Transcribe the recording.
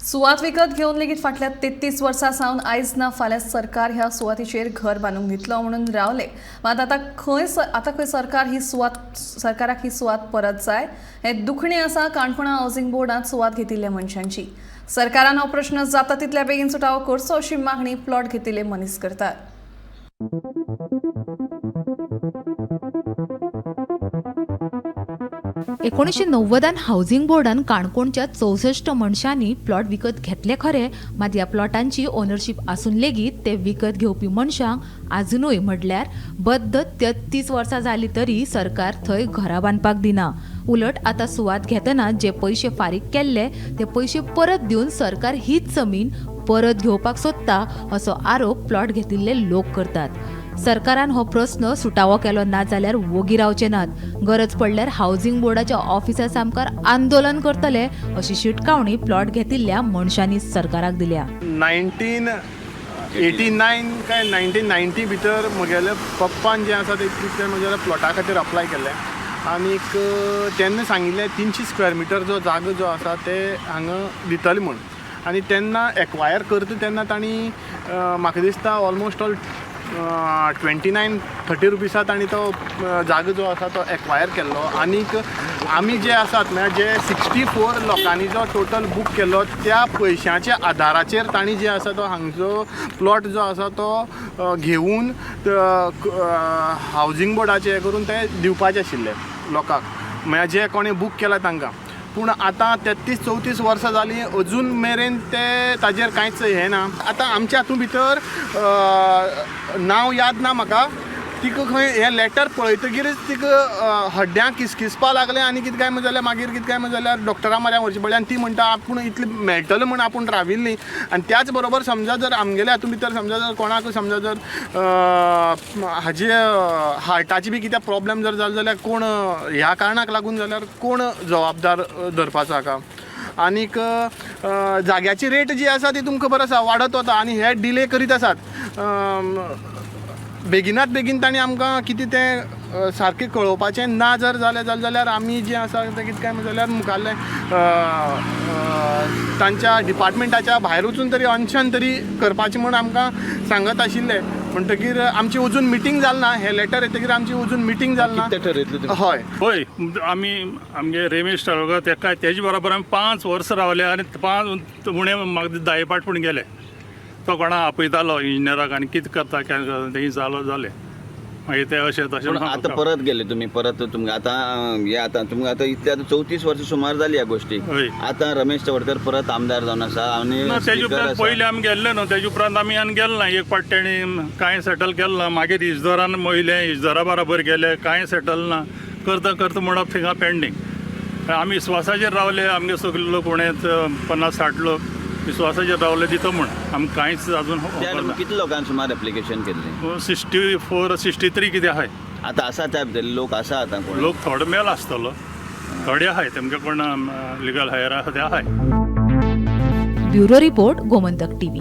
सुवात विकत घेवन लेगीत फाटल्या 33 वर्सां सावन आयज ना फाल्यां सरकार ह्या सुवातीचेर घर बांदूंक दितलो म्हणून रावले. मात आतां खंय सरकाराक ही सुवात परत जाय हें दुखणें आसा काणकोणा हावसिंग बोर्डांत सुवात घेतिल्ल्या मनशांची. सरकारान हो प्रश्न जाता तितल्या बेगीन सुटावो करचो अशी मागणी प्लॉट घेतिल्ले मनीस करतात. 1990 हावसिंग बोर्डान काणकोणच्या 64 मनशांनी प्लॉट विकत घेतले खरे, मात ह्या प्लॉटांची ओनरशीप आसून लेगीत ते विकत घेवपी मनशांक आजुनूय म्हटल्यार बद्द 33 वर्सां जाली तरी सरकार थंय घरां बांदपाक दिना. उलट आतां सुवात घेतना जे पयशे फारीक केल्ले ते पयशे परत दिवन सरकार हीच जमीन परत घेवपाक सोदता असो आरोप प्लॉट घेतिल्ले लोक करतात. सरकारान हो प्रश्न सुटावो केलो ना जाल्यार वोगी रावचे नात. गरज पडल्यार हावसिंग बोर्डाच्या ऑफिसा सामकार आंदोलन करतले अशी शिटकावणी प्लॉट घेतिल्ल्या मनशांनी सरकाराक दिल्या. 1989 काय 1990 भितर म्हगेल्या पप्पान जे आसा ते म्हज्या प्लॉटा खातीर अप्लाय केल्ले आनीक तेन्ना सांगिल्लें 300 स्क्वेअर मिटर जो जागो जो आसा ते हांगा दितले म्हूण. आनी तेन्ना एक्वायर करता तेन्ना तांणी म्हाका दिसता ऑलमोस्ट ऑल 29-30 रुपीसां तांणी तो जागो जो आसा तो एक्वायर केल्लो. आनीक आमी जे आसात म्हणजे जे 64 लोकांनी जो टोटल बूक केल्लो त्या पयशांच्या आदाराचेर तांणी जे आसा तो हांगचो प्लॉट जो आसा तो घेवन हावसिंग बोर्डाचे हे करून ते दिवपाचे आशिल्ले लोकांक, म्हणजे जे कोणी बूक केला तांकां. पूण आतां 33-34 वर्सां जालीं अजून मेरेन ते ताजेर कांयच हें ना. आतां आमच्या हातूंत भितर नांव याद ना म्हाका, तिका खंय हें लेटर पळयतकीरच तिका हड्ड्यांक किसकिसपा लागलें आनी कितें काय म्हणलें जाल्यार मागीर कितें काय म्हणलें जाल्यार डॉक्टरा म्हऱ्या व्हरचें पडलें. आनी ती म्हणटा आपूण इतलें मेळटलें म्हण आपूण राविल्लीं. आनी त्याच बरोबर समजा जर आमगेल्या हातूंत भितर समजा जर कोणाक समजा जर हाजे हार्टाची बी कितें प्रॉब्लेम जर जालो जाल्यार कोण ह्या कारणाक लागून जाल्यार कोण जबाबदार धरपाचो हाका. आनीक जाग्याची रेट जी आसा ती तुमकां खबर आसा वाडत वता आनी हे डिले करीत आसात. बेगिनात बेगीन तांणी आमकां कितें तें सारकें कळोवपाचें ना जर जालें जाल्यार आमी जें आसा तें कितें काय जाल्यार मुखाल्लें तांच्या डिपार्टमेंटाच्या भायर वचून तरी अनशन तरी करपाचें म्हूण आमकां सांगत आशिल्ले. म्हणटकीर आमची अजून मिटींग जाली ना. हे लेटर येतकीर आमची अजून मिटींग जाली ना. हय आमी आमगे रमेश तालुका तेका तेजे बरोबर आमी 5 वर्सां रावले आनी 5 उणें म्हाका दायपाट पूण गेले. तो कोणा आपयतालो इंजिनियराक आनी कितें करता तें जालें मागीर ते अशें तशें. आतां परत गेले तुमी परत तुमकां आतां तुमकां आतां इतले आतां 34 वर्सां सुमार जाली ह्या गोश्टीक. आतां रमेश चवडकर परत आमदार जावन आसा आनी तेजे उपरांत पयलीं आमी गेल्ले न्हू. तेजे उपरांत आमी गेले ना. एक पाट तेणी कांय सेटल केलें ना. मागीर इजदोरान मोयले, इजदोरा बरोबर गेले, कांय सेटल ना. करता करता म्हणप थिंगा पेंडींग. आमी विस्वासाचेर रावले. आमगे सगळे लोक उणें 50-60 लोक विस्वासाचेर रावले दितो म्हण आमकां कांयच अजून. कितले लोकांनी सुमार एप्लिकेशन केल्लें? 64-63 कितें आहाय. आतां आसा त्या भितर लोक आसा आतां कोण? लोक थोडे मेल आसतलो, थोडे आहाय तेमगे कोण लिगल हायर आसा ते आहाय. Bureau report Gomantak TV.